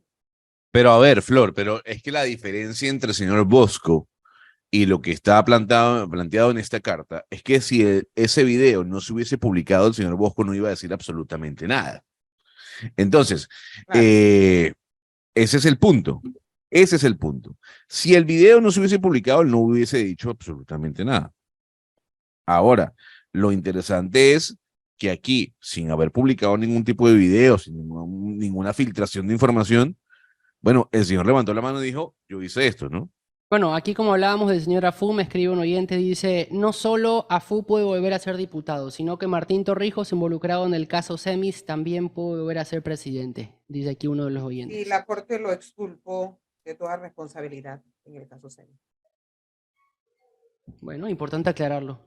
pero a ver, Flor, pero es que la diferencia entre el señor Bosco y lo que está planteado en esta carta es que si ese video no se hubiese publicado, el señor Bosco no iba a decir absolutamente nada. Entonces, Claro. eh, ese es el punto. Ese es el punto. Si el video no se hubiese publicado, él no hubiese dicho absolutamente nada. Ahora, lo interesante es que aquí, sin haber publicado ningún tipo de video, sin ninguna filtración de información, bueno, el señor levantó la mano y dijo, yo hice esto, ¿no? Bueno, aquí como hablábamos del señor Afú, me escribe un oyente, dice, no solo Afú puede volver a ser diputado, sino que Martín Torrijos, involucrado en el caso Semis, también puede volver a ser presidente, dice aquí uno de los Y oyentes. la Corte lo exculpó de toda responsabilidad en el caso Seni. Bueno, importante aclararlo. O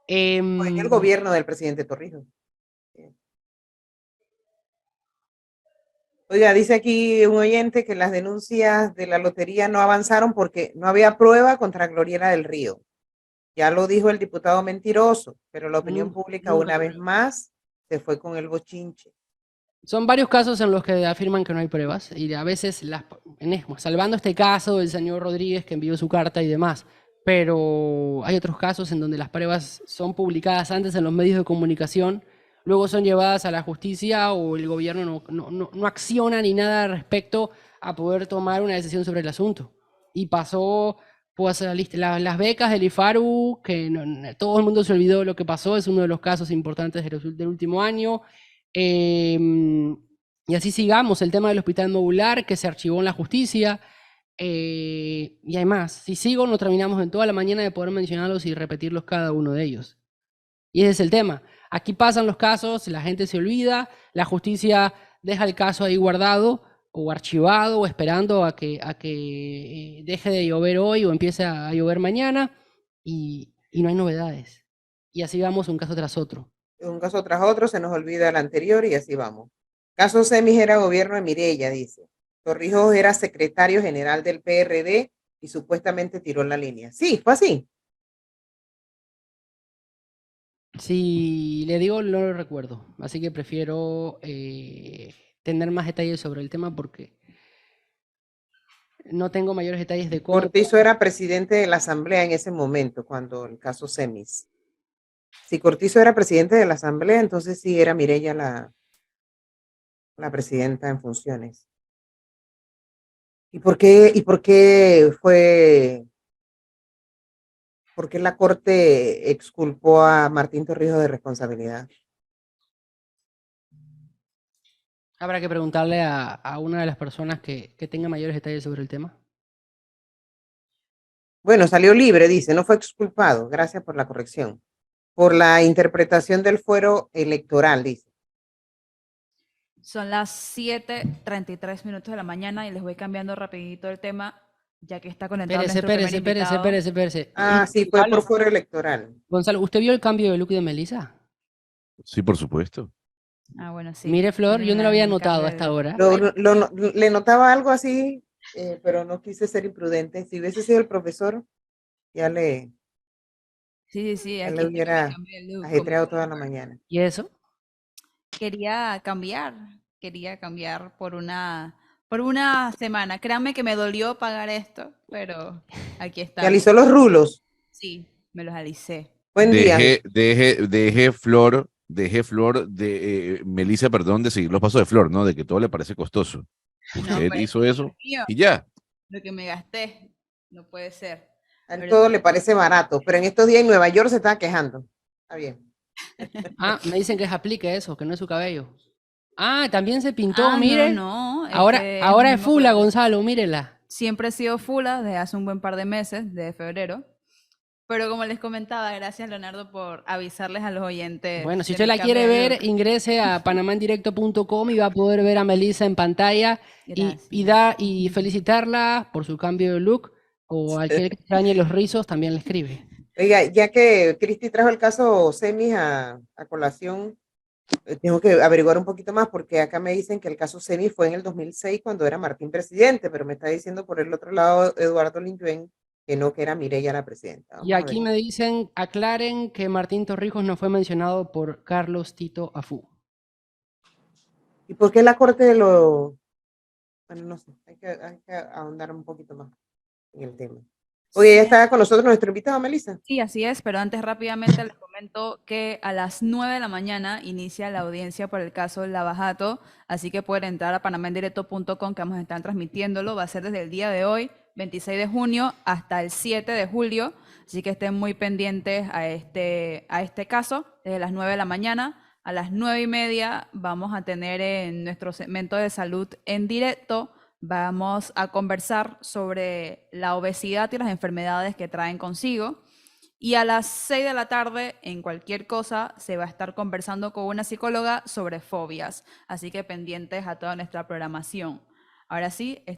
en el gobierno del presidente Torrijos. Oiga, dice aquí un oyente que las denuncias de la lotería no avanzaron porque no había prueba contra Gloriela del Río. Ya lo dijo el diputado mentiroso, pero la opinión pública nunca una lo vez más se fue con el bochinche. Son varios casos en los que afirman que no hay pruebas y a veces, salvando este caso del señor Rodríguez que envió su carta y demás, pero hay otros casos en donde las pruebas son publicadas antes en los medios de comunicación, luego son llevadas a la justicia o el gobierno no acciona ni nada respecto a poder tomar una decisión sobre el asunto. Y pasó pues, las becas del IFARU, que todo el mundo se olvidó de lo que pasó, es uno de los casos importantes del último año. Y así sigamos, el tema del hospital modular que se archivó en la justicia, y hay más. Si sigo, no terminamos en toda la mañana de poder mencionarlos y repetirlos cada uno de ellos. Y ese es el tema. Aquí pasan los casos, la gente se olvida, la justicia deja el caso ahí guardado o archivado o esperando a que deje de llover hoy o empiece a llover mañana y no hay novedades. Y así vamos un caso tras otro. Un caso tras otro se nos olvida el anterior y así vamos. Caso Semis era gobierno de Mireya, dice. Torrijos era secretario general del PRD y supuestamente tiró la línea. Sí, fue así. Si le digo, no lo recuerdo, así que prefiero tener más detalles sobre el tema porque no tengo mayores detalles de cómo. Cortizo era presidente de la Asamblea en ese momento, cuando el caso Semis. Si Cortizo era presidente de la Asamblea, entonces sí era Mireya la presidenta en funciones. ¿Y por qué por qué la Corte exculpó a Martín Torrijos de responsabilidad? Habrá que preguntarle a una de las personas que tenga mayores detalles sobre el tema. Bueno, salió libre, dice, no fue exculpado. Gracias por la corrección. Por la interpretación del fuero electoral, dice. Son las 7:33 de la mañana y les voy cambiando rapidito el tema, ya que está conectado nuestro primer invitado. Espérese. Ah, sí, fue por fuero electoral. Gonzalo, ¿usted vio el cambio de look de Melissa? Sí, por supuesto. Ah, bueno, sí. Mire, Flor, yo no lo había El notado cambio hasta de- ahora. Le notaba algo así, pero no quise ser imprudente. Si hubiese sido el profesor, ya le Sí, ya aquí le está con el hubiera cambio de look, ajetreado como toda la mañana. ¿Y eso? quería cambiar por una semana. Créanme que me dolió pagar esto, pero aquí ¿Te está. alisó los rulos? Sí, me los alicé. Buen día. Deje Flor de Melissa, perdón, de seguir los pasos de Flor, ¿no? De que todo le parece costoso. No, Usted pues, hizo eso mío, y ya. lo que me gasté, no puede ser. A él Pero todo sí, le parece barato, pero en estos días en Nueva York se estaba quejando. Está bien. Ah, me dicen que se aplique eso, que no es su cabello. Ah, también se pintó, no, mire. no, Ahora el es mismo fula, color. Gonzalo, mírela. Siempre he sido fula desde hace un buen par de meses, desde febrero. Pero como les comentaba, gracias Leonardo por avisarles a los oyentes. Bueno, si de usted mi la cambio quiere de ver, look. ingrese a panamandirecto.com y va a poder ver a Melissa en pantalla y felicitarla por su cambio de look. O aquel que extrañe los rizos también le escribe. Oiga, ya que Cristi trajo el caso Semis a colación, tengo que averiguar un poquito más porque acá me dicen que el caso Semis fue en el 2006 cuando era Martín presidente, pero me está diciendo por el otro lado Eduardo Linjuen que no, que era Mireya la presidenta. Y Vamos a aquí ver. me dicen, aclaren que Martín Torrijos no fue mencionado por Carlos Tito Afú. ¿Y por qué la Corte lo...? Bueno, no sé, hay que ahondar un poquito más en el tema. Oye, ya está con nosotros nuestro invitado, Melissa. Sí, así es, pero antes rápidamente les comento que a las 9 de la mañana inicia la audiencia por el caso Lavajato, así que pueden entrar a panamandirecto.com que vamos a estar transmitiéndolo, va a ser desde el día de hoy, 26 de junio, hasta el 7 de julio, así que estén muy pendientes a este caso, desde las 9 de la mañana. A las 9:30 vamos a tener en nuestro segmento de salud en directo. Vamos a conversar sobre la obesidad y las enfermedades que traen consigo. Y a las 6 de la tarde, en cualquier cosa, se va a estar conversando con una psicóloga sobre fobias. Así que pendientes a toda nuestra programación. Ahora sí.